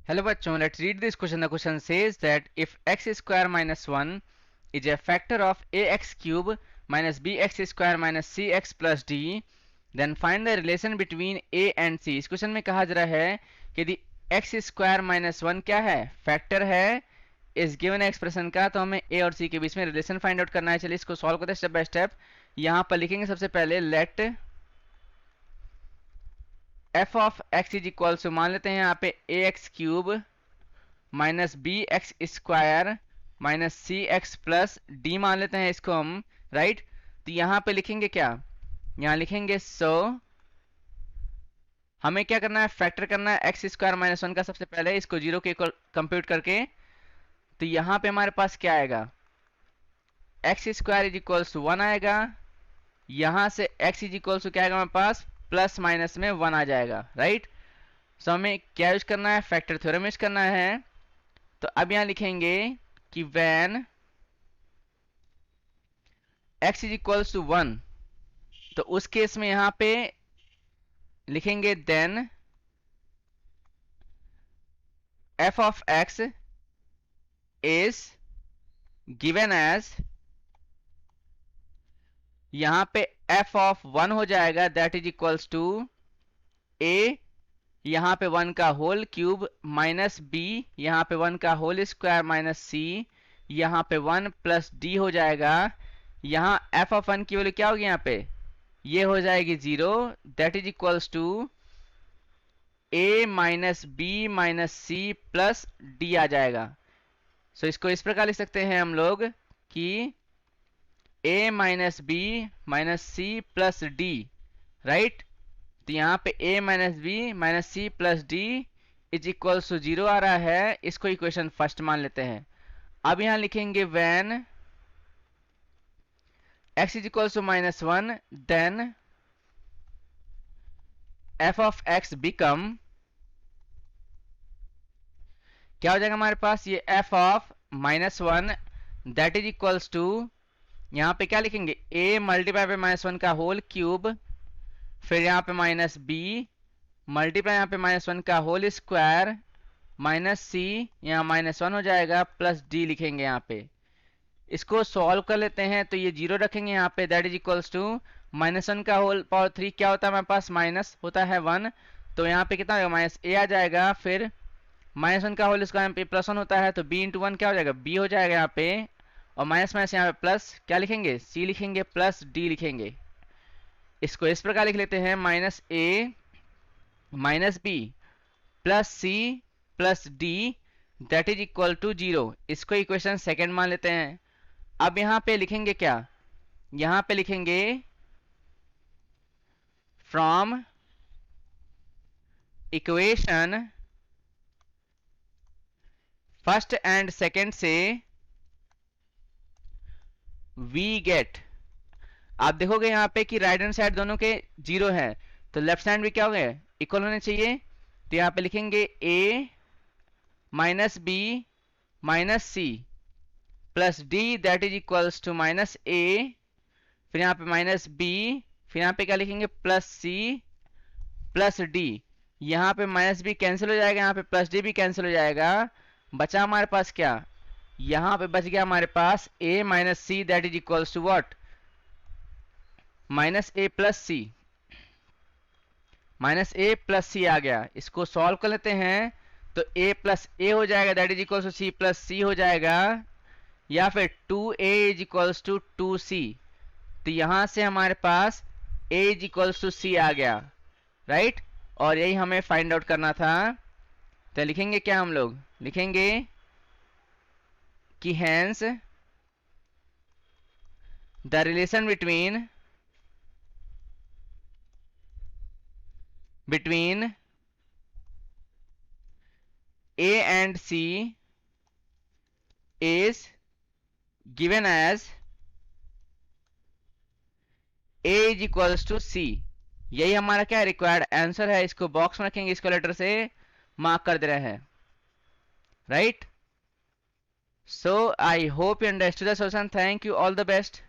Hello bachon, let's read this question. The question says that if x square minus 1 is a factor of ax cube minus bx square minus cx plus d, then find the relation between a and c. इस question में कहा जा रहा है कि यदि x square minus one क्या है, फैक्टर है इस गिवन एक्सप्रेशन का, तो हमें a और c के बीच में रिलेशन फाइंड आउट करना है। चलिए इसको सॉल्व करते हैं स्टेप बाय स्टेप। यहाँ पर लिखेंगे सबसे पहले let F of X is equal to, मान लेते हैं यहाँ पे A X cube minus B X square minus C X plus D मान लेते हैं इसको हम, राइट। तो यहाँ पे लिखेंगे क्या, यहाँ लिखेंगे हमें क्या करना है, फैक्टर करना है एक्स स्क्वायर माइनस वन का। सबसे पहले इसको जीरो के इक्वल कंप्यूट करके, तो यहाँ पे हमारे पास क्या आएगा, x square is equals to one आएगा। यहाँ से एक्स इज इक्वल्स टू क्या आएगा हमारे पास, प्लस माइनस में वन आ जाएगा, राइट। सो हमें क्या यूज करना है, फैक्टर थ्योरम यूज करना है। तो अब यहां लिखेंगे कि when x is equals to one, तो उस केस में यहां पे लिखेंगे then f of x is given as, यहां पे f ऑफ वन हो जाएगा that is equals to a, यहाँ पे वन का होल क्यूब माइनस बी, यहाँ पे वन का होल स्क्वायर माइनस सी, यहाँ पे वन प्लस डी हो जाएगा। यहाँ एफ ऑफ वन की वैल्यू क्या होगी, यहाँ पे ये हो जाएगी zero, that is equals to A minus B minus C plus D आ जाएगा। सो इसको इस प्रकार लिख सकते हैं हम लोग कि A minus B minus C plus D, right. तो यहाँ पे a minus B minus C plus D is equal to zero आ रहा है, इसको इक्वेशन फर्स्ट मान लेते हैं। अब यहाँ लिखेंगे when x is equal to minus one, then f of x become, क्या हो जाएगा हमारे पास, ये f of minus one that is equals to, यहाँ पे क्या लिखेंगे a मल्टीप्लाई पे माइनस वन का होल क्यूब, फिर यहाँ पे माइनस बी मल्टीप्लाई यहाँ पे माइनस वन का होल स्क्वायर माइनस सी, यहाँ माइनस वन हो जाएगा प्लस डी लिखेंगे यहाँ पे। इसको सॉल्व कर लेते हैं, तो ये जीरो रखेंगे यहाँ पे, that is equals to minus one का होल पावर थ्री क्या होता है हमारे पास, माइनस होता है वन, तो यहाँ पे कितना होगा माइनस ए आ जाएगा। फिर माइनस वन का होल स्क्वायर यहाँ पे प्लस वन होता है, तो बी इंटू वन क्या हो जाएगा, बी हो जाएगा यहाँ पे, और माइनस माइनस यहाँ पे प्लस क्या लिखेंगे, सी लिखेंगे प्लस डी लिखेंगे। इसको इस प्रकार लिख लेते हैं, minus A minus B plus C plus D that is equal to zero. इसको इक्वेशन सेकंड मान लेते हैं। अब यहां पे लिखेंगे क्या, यहां पे लिखेंगे from equation first and second से वी गेट, आप देखोगे यहाँ पे कि राइट हैंड साइड दोनों के जीरो है, तो लेफ्ट साइड भी क्या हो गया, इक्वल होने चाहिए। तो यहाँ पे लिखेंगे a minus B minus C plus D that is equals to minus A, फिर यहाँ पे माइनस बी, फिर यहाँ पे क्या लिखेंगे प्लस सी प्लस डी, यहाँ पे माइनस बी कैंसिल हो जाएगा, यहाँ पे प्लस डी भी कैंसिल हो जाएगा, बचा हमारे पास क्या, यहाँ पे बच गया हमारे पास a minus C that is equals to what, minus A plus C, minus A plus C आ गया। इसको सॉल्व कर लेते हैं, तो a प्लस ए हो जाएगा that is equals to C plus C हो जाएगा, या फिर 2a is equals to 2c। तो यहां से हमारे पास a इज इक्वल्स टू सी आ गया, राइट। और यही हमें फाइंड आउट करना था। तो लिखेंगे क्या, हम लोग लिखेंगे कि hence the relation between A and C is given as A is equals to C। यही हमारा क्या रिक्वायर्ड आंसर है। इसको बॉक्स में रखेंगे, इसको लेटर से मार्क कर दे रहे हैं, right. So I hope you understood the solution. Thank you, all the best.